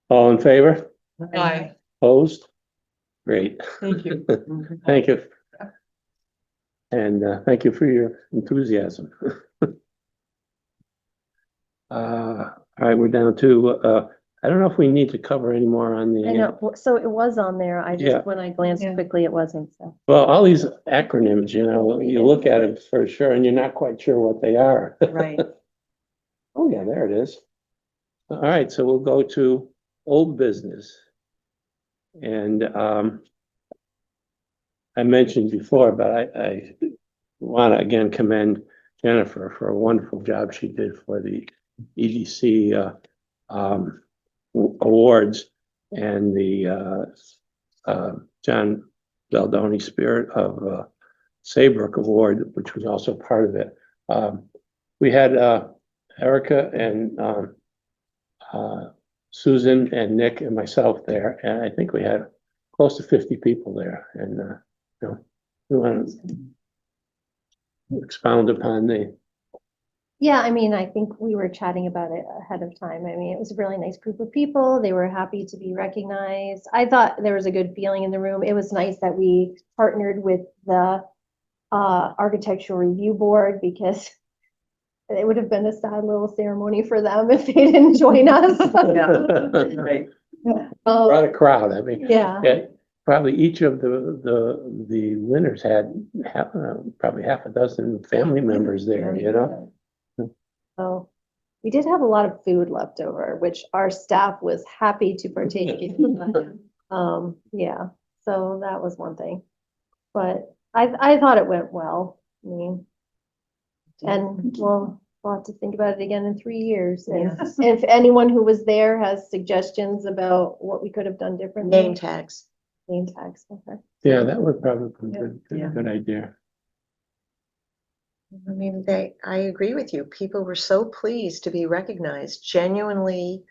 All in favor? Aye. Opposed? Great. Thank you. Thank you. And thank you for your enthusiasm. All right, we're down to, I don't know if we need to cover any more on I the, know, so it was on there, I Yeah. just, when I glanced quickly, it wasn't, so. well, all these acronyms, you look at it for sure and you're not quite sure what they are. Right. Oh, yeah, there it is. All right, so we'll go to old business. And I mentioned before, but I want to again commend Jennifer for a wonderful job she did for the EDC awards and the John Baldoni Spirit of Saybrook Award, which was also part of it. We had Erica and Susan and Nick and myself there, and I think we had close to 50 people there. And we want to expound upon the. Yeah, I mean, I think we were chatting about it ahead of time. I mean, it was a really nice group of people. They were happy to be recognized. I thought there was a good feeling in the room. It was nice that we partnered with the Architectural Review Board because it would have been a sad little ceremony for them if they didn't join us. Right. Brought a crowd. I mean, Yeah. probably each of the winners had probably half a dozen family members there, So we did have a lot of food left over, which our staff was happy to partake in. Yeah, so that was one thing. But I thought it went well. I mean, and we'll have to think about it again in 3 years. And if anyone who was there has suggestions about what we could have done differently. Name tags. Name tags, okay. Yeah, that would probably be Yeah. a good idea. I mean, I agree with you. People were so pleased to be recognized, genuinely,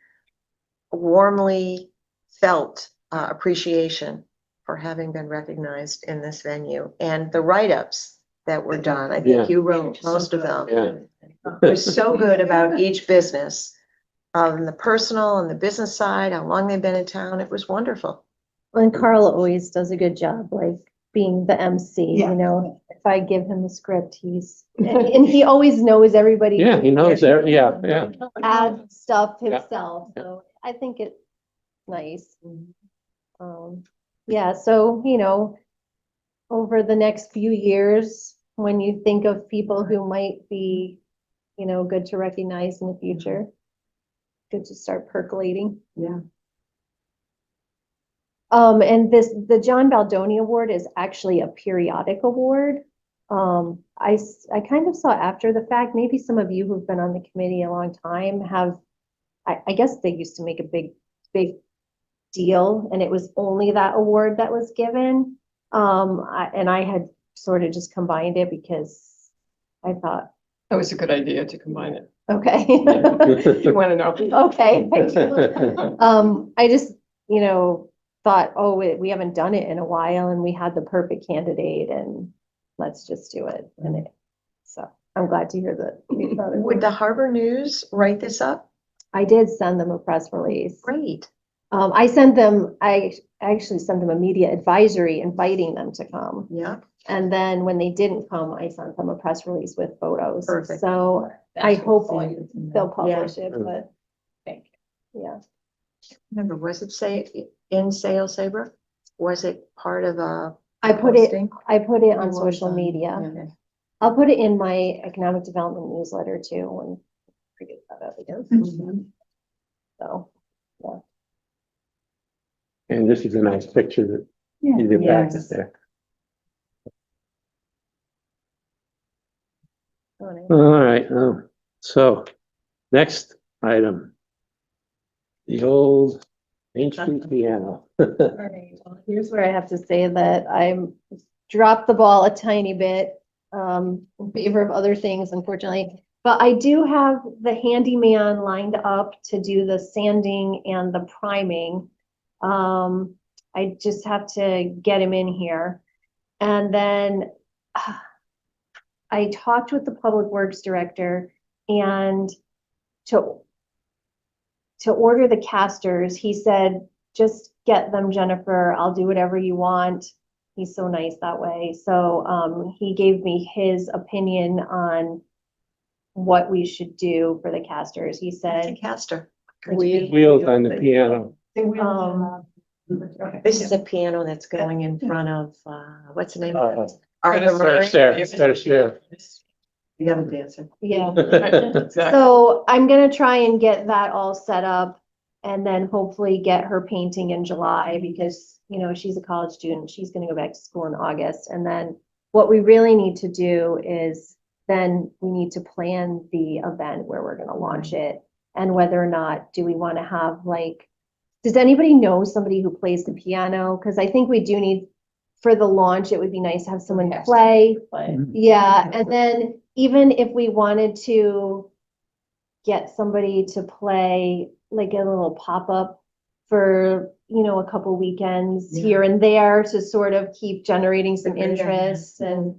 warmly felt appreciation for having been recognized in this venue. And the write-ups that were done, I Yeah. think you wrote most of them. Yeah. It was so good about each business, the personal and the business side, how long they've been in town. It was wonderful. And Carl always does a good job, like being the MC, Yeah. you know, if I give him the script, and he always knows everybody. Yeah, he knows there. Yeah. Add stuff Yeah. himself, Yeah. so I think it's nice. Yeah, so, you know, over the next few years, when you think of people who might be, you know, good to recognize in the future, good to start percolating. Yeah. And the John Baldoni Award is actually a periodic award. I kind of saw after the fact, maybe some of you who've been on the committee a long time have, I guess they used to make a big deal, and it was only that award that was given. And I had sort of just combined it because I thought, That was a good idea to combine it. okay. You want to know? Okay. I just, you know, thought, oh, we haven't done it in a while and we had the perfect candidate and let's just do it. So I'm glad to hear that. Would the Harbor News write this up? I did send them a press release. Great. I actually sent them a media advisory inviting them to come. Yeah. And then when they didn't come, I sent them a press release with photos. Perfect. So I hope they'll publish it, Yeah. but Thank yeah. Remember, was it in Sale Saybrook? Was it part of a I put it posting? on was social on- media. Okay. I'll put it in my economic development newsletter too, when I get that out again. Mhm. So, yeah. And this is a nice picture that you did back Yes. there. Oh, nice. All right, so next item. The old Main Street piano. All right, well, here's where I have to say that I'm dropped the ball a tiny bit in favor of other things, unfortunately. But I do have the handyman lined up to do the sanding and the priming. I just have to get him in here. And then I talked with the Public Works Director and to order the casters, he said, just get them, Jennifer. I'll do whatever you want. He's so nice that way. So he gave me his opinion on what we should do for the casters. He It's a said, caster. Wheels on the piano. This is a piano that's going in front of, what's the name? Uh, of it? Arthur There's there. The other dancer. yeah. Exactly. So I'm gonna try and get that all set up and then hopefully get her painting in July because, you know, she's a college student. She's gonna go back to school in August. And then what we really need to do is then we need to plan the event where we're gonna launch it. And whether or not, do we want to have like, does anybody know somebody who plays the piano? Because I think we do need, for the launch, it would be nice to have someone Yes. play. But Yeah, and then even if we wanted to get somebody to play like a little pop-up for, you know, a couple weekends here and there to sort of keep generating some interest and.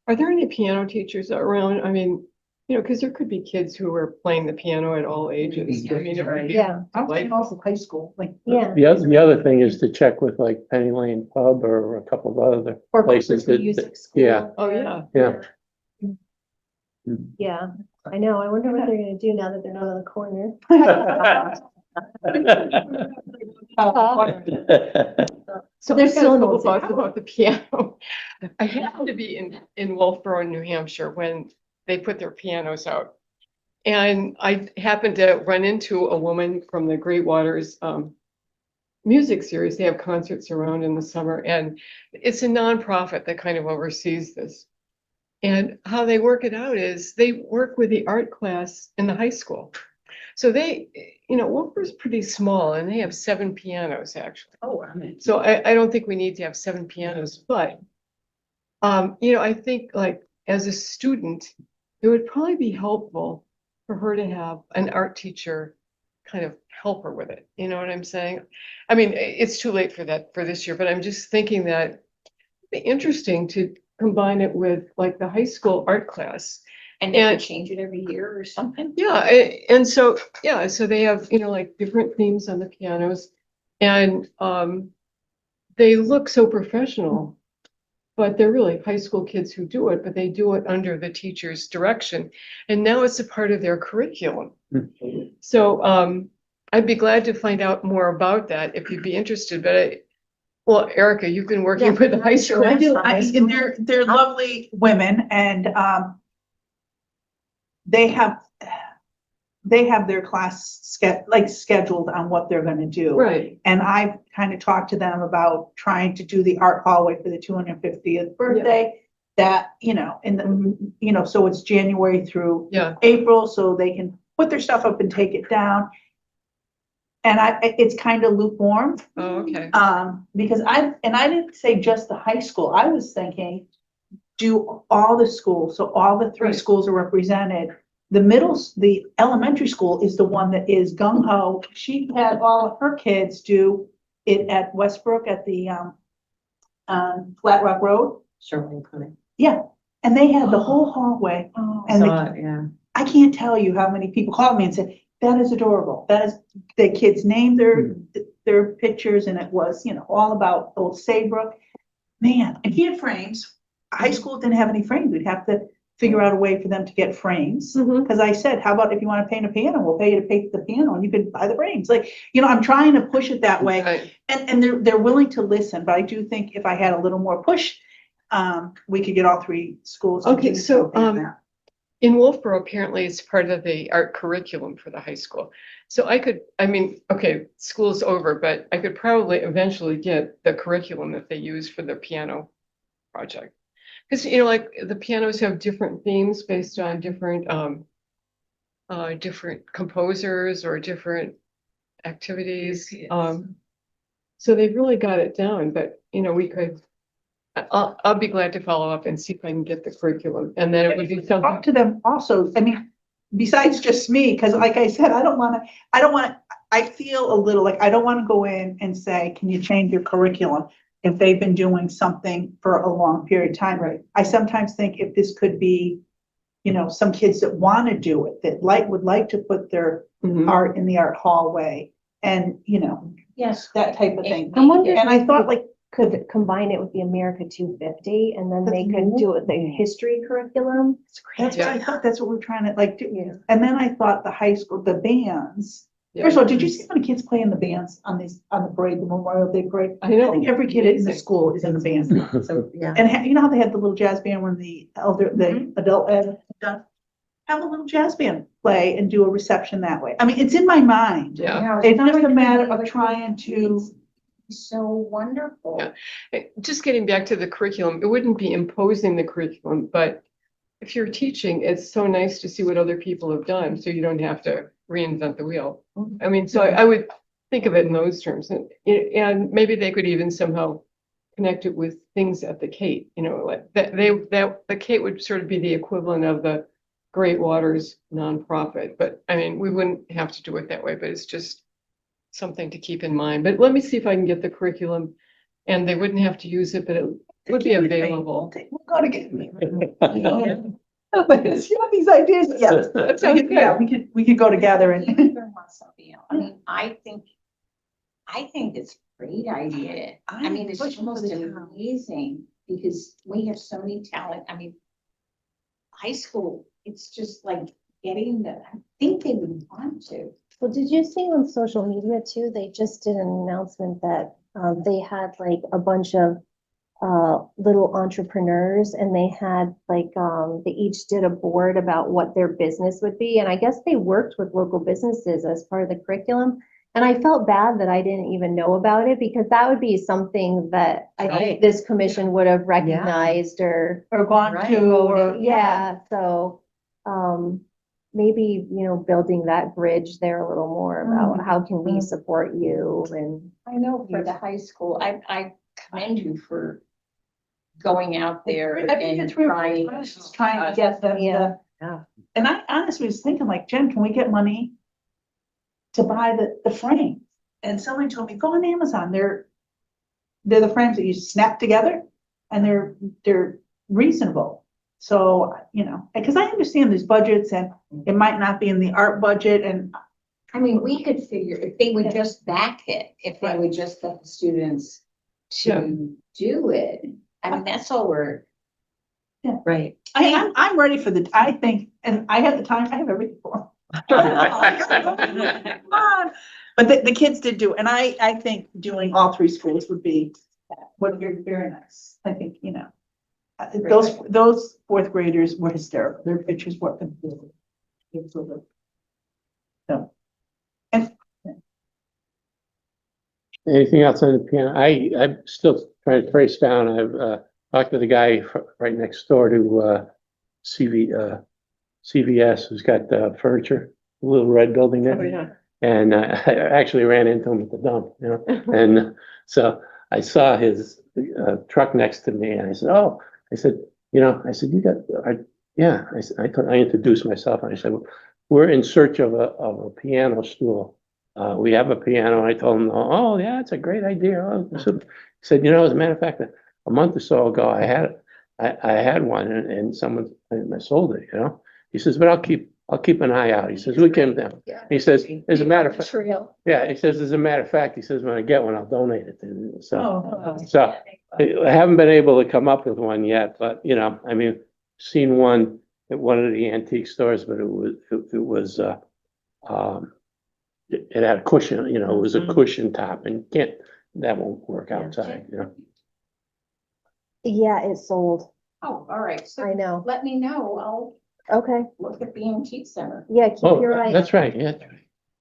Are there any piano teachers around? I mean, you know, because there could be kids who are playing the piano at all ages. I mean, it would be Yeah, I'm thinking also high school, like. yeah. The other thing is to check with like Penny Lane Pub or a couple of other Or places that, music school. yeah. Oh, yeah. yeah. Yeah, I know. I wonder what they're gonna do now that they're not on the corner. So They're there's still still in a couple Old thoughts Town. about the piano. I happened to be in Wolfboro, New Hampshire, when they put their pianos out. And I happened to run into a woman from the Great Waters music series. They have concerts around in the summer, and it's a nonprofit that kind of oversees this. And how they work it out is they work with the art class in the high school. So they, you know, Wolfboro's pretty small, and they have 7 pianos actually. oh, I mean, So I don't think we need to have 7 pianos, but, you know, I think like as a student, it would probably be helpful for her to have an art teacher kind of help her with it. You know what I'm saying? I mean, it's too late for that for this year, but I'm just thinking that it'd be interesting to combine it with like the high school art class. and they And- could change it every year or something. Yeah, and so, yeah, so they have, you know, like different themes on the pianos. And they look so professional, but they're really high school kids who do it, but they do it under the teacher's direction. And now it's a part of their curriculum. So I'd be glad to find out more about that if you'd be interested, but well, Erica, you've been working Yeah. with the high school. I do, and they're lovely women and, they have their class scheduled on what they're gonna do. Right, And I've kind of talked to them about trying to do the art hallway for the 250th birthday. That, you know, in the, you know, so it's January through yeah, April, so they can put their stuff up and take it down. And it's kind of lukewarm. oh, okay. Because I didn't say just the high school, I was thinking, do all the schools, so all the 3 Right. schools are represented. The elementary school is the one that is gung ho. She had all of her kids do it at Westbrook at the, Flat Rock Road. Certainly could. Yeah, and they had the whole hallway, and Yeah. I can't tell you how many people called me and said, that is adorable. That is, the kids named their pictures, and it was, you know, all about old Saybrook. Man, and he had frames. High school didn't have any frames. We'd have to figure out a way for them to get frames. Mhm. Cause I said, how about if you want to paint a piano, we'll pay you to paint the piano and you can buy the frames. Like, you know, I'm trying to push it that way. Right. And they're willing to listen, but I do think if I had a little more push, we could get all 3 schools. to Okay, do so, something on that. In Wolfboro, apparently it's part of the art curriculum for the high school. So I mean, okay, school's over, but I could probably eventually get the curriculum that they use for the piano project. Because, you know, like the pianos have different themes based on different composers or different activities. So they've really got it down, but, you know, I'll be glad to follow up and see if I can get the curriculum, and then it would be something. Talk to them also, I mean, besides just me, because like I said, I feel a little like, I don't want to go in and say, can you change your curriculum? If they've been doing something for a long period of time. Right. I sometimes think if this could be, you know, some kids that want to do it, that would like to put their Mhm. art in the art hallway and, you know, Yes. that type of thing. I'm wondering- And I thought like could combine it with the America 250, and then they could do it, the history curriculum. That's what I thought, that's what we're trying to like do. Yeah. And then I thought the high school, the bands. First of all, did you see how many kids play in the bands on the parade, the Memorial Day parade? I I know. think every kid in the school is in the band. So, yeah. And you know how they had the little jazz band when the adult ed done? Have a little jazz band play and do a reception that way. I mean, it's in my mind. Yeah. It's just a matter of trying to. So wonderful. Yeah. Just getting back to the curriculum, it wouldn't be imposing the curriculum, but if you're teaching, it's so nice to see what other people have done, so you don't have to reinvent the wheel. I mean, so I would think of it in those terms, and maybe they could even somehow connect it with things at the Cape, like that the Cape would sort of be the equivalent of the Great Waters nonprofit, but I mean, we wouldn't have to do it that way, but it's just something to keep in mind. But let me see if I can get the curriculum, and they wouldn't have to use it, but it would be available. We'll go together. You have these ideas, yes. That sounds good. Yeah, we could go together and. Even want something else. I mean, I think it's a great idea. I mean, it's pushing for almost the town. amazing because we have so many talent. I mean, high school, it's just like getting I think they would want to. Well, did you see on social media too, they just did an announcement that they had like a bunch of little entrepreneurs, and they had like they each did a board about what their business would be, and I guess they worked with local businesses as part of the curriculum. And I felt bad that I didn't even know about it, because that would be something that I Right. think this commission would have recognized or Gone Right. to, or. yeah, so maybe, building that bridge there a little more about how can we support you, and I know for the high school, I commend you for going out there I think and it's real. trying. Just trying to get them, Yeah. Yeah. And I honestly was thinking like, Jen, can we get money to buy the frame? And someone told me, go on Amazon, they're the frames that you snap together, and they're reasonable. So, because I understand these budgets, and it might not be in the art budget, and I mean, we could figure, if they would just back it, if they would just get the students to do it. I mean, that's all we're. Right. I'm ready for I think, and I have the time, I have everything for them. Come on. But the kids did do, and I think doing all three schools would be very nice. I think, those fourth graders were hysterical. Their pictures were. So. And Anything else on the piano? I'm still trying to trace down. I've talked to the guy right next door to CVS, who's got furniture, a little red building there. Oh, yeah. And I actually ran into him at the dump, and so I saw his truck next to me, and I said, "Oh," I said, "You got, yeah." I introduced myself, and I said, "We're in search of a piano stool. We have a piano." I told him, "Oh, yeah, it's a great idea." He said, "As a matter of fact, a month or so ago, I had one, and I sold it. He says, "But I'll keep an eye out." He says, "We can." He says, "As a matter of fact," yeah, he says, "As a matter of fact," he says, "when I get one, I'll donate it to you." So I haven't been able to come up with one yet, but I mean, seen one at one of the antique stores, but it had a cushion, it was a cushion top, and that won't work outside, yeah, it sold. Oh, all right. I So know. let me know. I'll Okay, look at the antique center. yeah, keep Oh, your eye. that's right, yeah.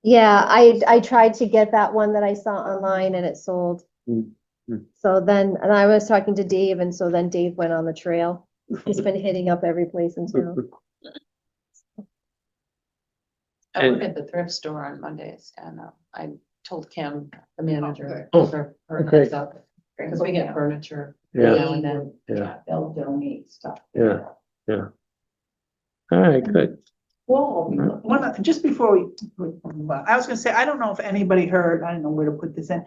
Yeah, I tried to get that one that I saw online, and it sold. Mm, mm. So then, and I was talking to Dave, and so then Dave went on the trail. He's been hitting up every place in town. I work at the thrift store on Mondays, and I told Kim, the manager, Oh, her okay. heads up, because we get furniture Yeah, now and then. yeah, They'll donate stuff. yeah. All right, good. Well, Just before we move on, I was gonna say, I don't know if anybody heard, I don't know where to put this in.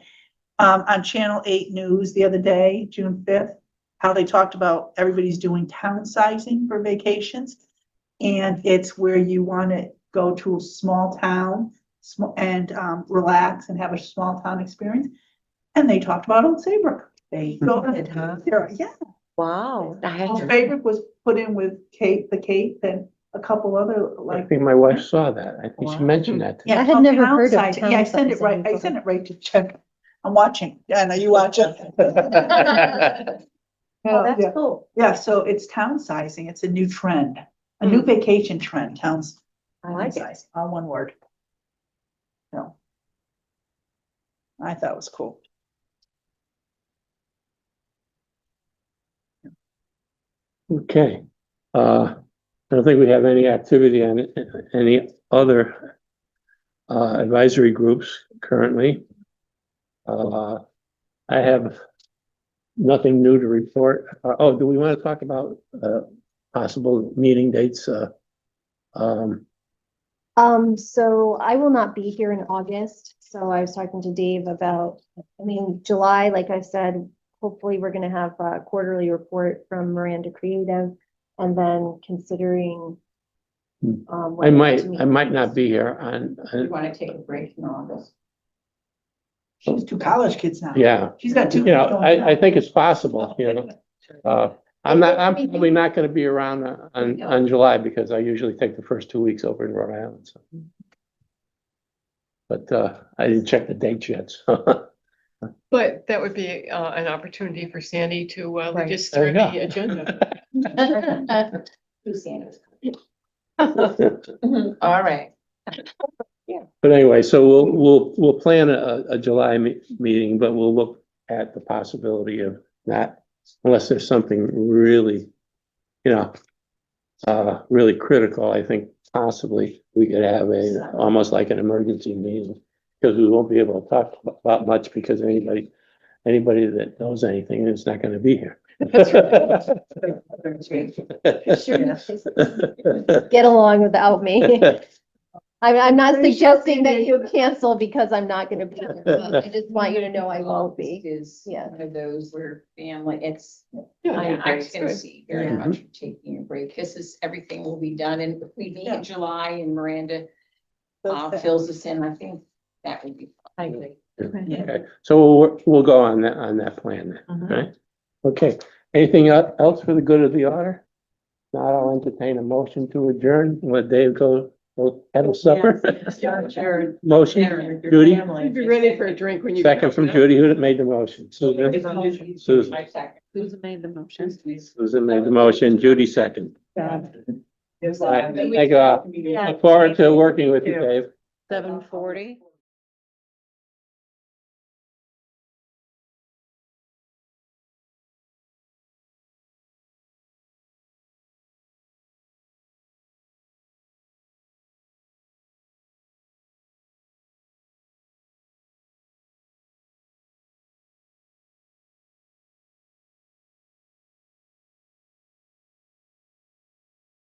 On Channel 8 News the other day, June 5th, how they talked about everybody's doing town sizing for vacations. And it's where you want to go to a small town and relax and have a small town experience. And they talked about Old Saybrook. They, Go ahead, huh? yeah, Wow. I had to- Saybrook was put in with Cape, the Cape, and a couple other I like. think my wife saw that. I think she Wow. mentioned that. to me. Yeah, I had never heard of downsizing. Yeah, I sent it right, I downsizing sent it right to Jen. I'm watching. Yeah, I know you watch it. Oh, that's Yeah. cool. Yeah, so it's town sizing. It's a new trend, a new vacation trend, towns. I like it. Downsizing, all one word. No. I thought it was cool. Okay, I don't think we have any activity on any other advisory groups currently. I have nothing new to report. Oh, do we want to talk about possible meeting dates? So I will not be here in August, so I was talking to Dave about, July, like I said, hopefully we're gonna have a quarterly report from Miranda Creative, and then considering. I whether might, to meet I might in not August. be here on, You wanna take a break in August? She has two college kids now. yeah, She's got two. you know, I think it's possible, you know. I'm probably not gonna be around on July because I usually take the first 2 weeks over in Rhode Island, so. But, I didn't check the dates yet, so. But that would be an opportunity for Sandy to Right. lead us There through you go. the agenda. Who's Sanders? All right. But anyway, so we'll plan a July meeting, but we'll look at the possibility of not, unless there's something really, you know, really critical. I think possibly we could have almost like an emergency meeting, because we won't be able to talk about much because anybody that knows anything is not gonna be here. That's Get along without me. I'm not suggesting that you cancel because I'm not gonna be here, but I just want you to know I won't be. Is Yeah. one of those where family, it's, Yeah, I that's can good. see very Yeah. much you taking a break. This is, everything will be done, and if we meet Yeah. in July and Miranda fills us in, I think that would be. I agree. Okay, so we'll go on that plan then, Mhm. right? Okay, anything else for the good of the order? Not, I'll entertain a motion to adjourn, let Dave go have a supper. Motion, Judy, You'd be ready for a drink when you. second from Judy, who made the motion? Susan? Susan. My second. Susan made the motion. Susan made the motion, Judy second. All right, thank you all. Look forward to working with you, Dave. 7:40.